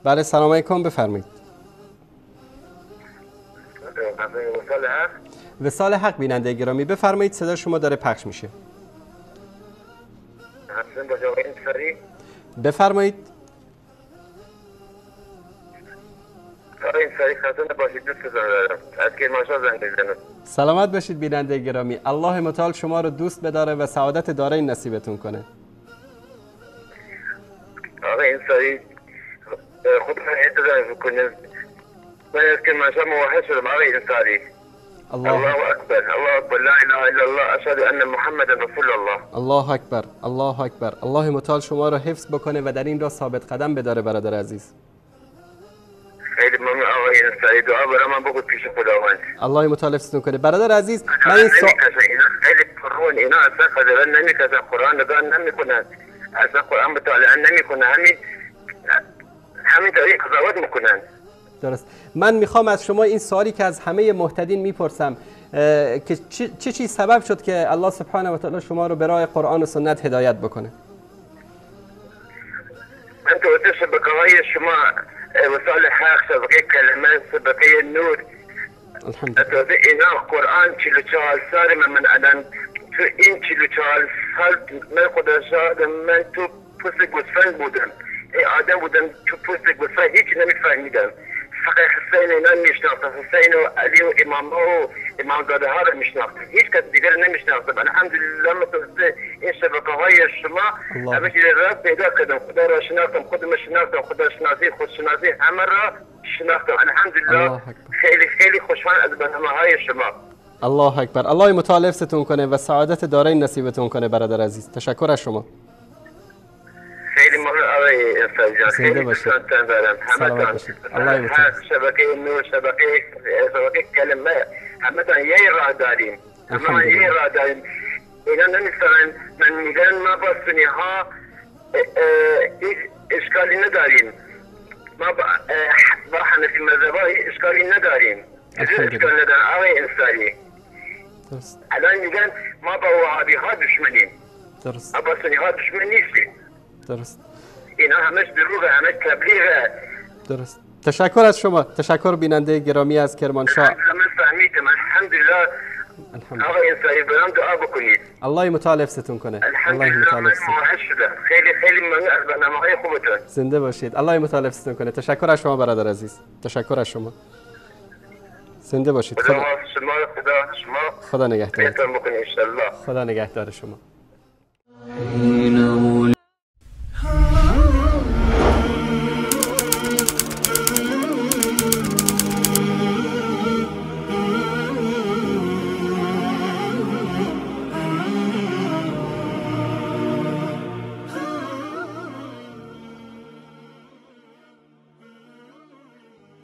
بله سلام علیکم، بفرمایید. وصال حق بیننده گرامی، بفرمایید، صدا شما داره پخش میشه. بفرمایید. سلامت باشید بیننده گرامی، الله متعال شما رو دوست بداره و سعادت دارین نصیبتون کنه. آقا این سری خود اعتذار کنیم. من از که ماشا موحد شدم آقا این سری. الله اکبر، الله اکبر، لا اله الا الله، اشهد ان محمد رسول الله. الله اکبر، الله اکبر. الله متعال شما رو حفظ بکنه و در این راه ثابت قدم بداره برادر عزیز. خیلی ممنون آقا این سری، دعا برای من بگو پیش خداوند. الله متعال حفظتون کنه برادر عزیز. من این خیلی پرون اینا اصلا خجالت نمیکشن، قرآن نگاه نمیکنن، اصلا قرآن مطالعه نمیکنن، همین طریق قضاوت میکنن. درست. من میخوام از شما این سوالی که از همه مهتدین میپرسم که چه چیز سبب شد که الله سبحانه و تعالی شما رو به راه قرآن و سنت هدایت بکنه؟ من توسط شبکه‌های شما وصال حق، شبکه کلمه، شبکه نور، الحمدلله. اینا قرآن 44 سال من الان تو این 44 سال من خدا شاهد، من تو پوست گوسفند بودم، آدم بودم تو پوست گوسفند، هیچ نمیفهمیدم. فقط حسین اینا میشناختم، حسین و علی و امام و امامزاده ها رو میشناختم، هیچ کس دیگر نمیشناختم. الحمدلله متوسط این شبکه های شما همه چیز را پیدا کردم، خدا را شناختم، خودم شناختم، خدا شناسی، خودشناسی همه را شناختم. الحمدلله خیلی خیلی خوشحال از برنامه های شما. الله اکبر. الله متعال حفظتون کنه و سعادت دارین نصیبتون کنه برادر عزیز. تشکر از شما. خیلی ممنون آقای انصاری جان، خیلی دوستتون دارم. سلامت باشید. الله متعال. شبکه نور، شبکه کلمه، همه تان یه راه داریم، همه یه راه داریم. اینا نمیستانن، من میگن ما با سنی ها هیچ اشکالی نداریم، ما با حنفی مذهب ها اشکالی نداریم، اشکال نداریم آقای انصاری. الان میگن ما با وهابی ها دشمنیم، درست. ما با سنی ها دشمن نیستیم. درست. اینا همش دروغه، همش تبلیغه. درست. تشکر از شما. تشکر بیننده گرامی از کرمانشاه. من فهمیدم. الحمدلله. آقای انصاری برام دعا بکنید. الله متعال حفظتون کنه. الله متعال حفظتون. خیلی خیلی ممنون از برنامه‌های خوبتون. زنده باشید. الله متعال حفظتون کنه. تشکر از شما برادر عزیز. تشکر از شما. زنده باشید. خدا نگهدار. بهتر بکنید ان شاء الله. خدا نگهدار شما.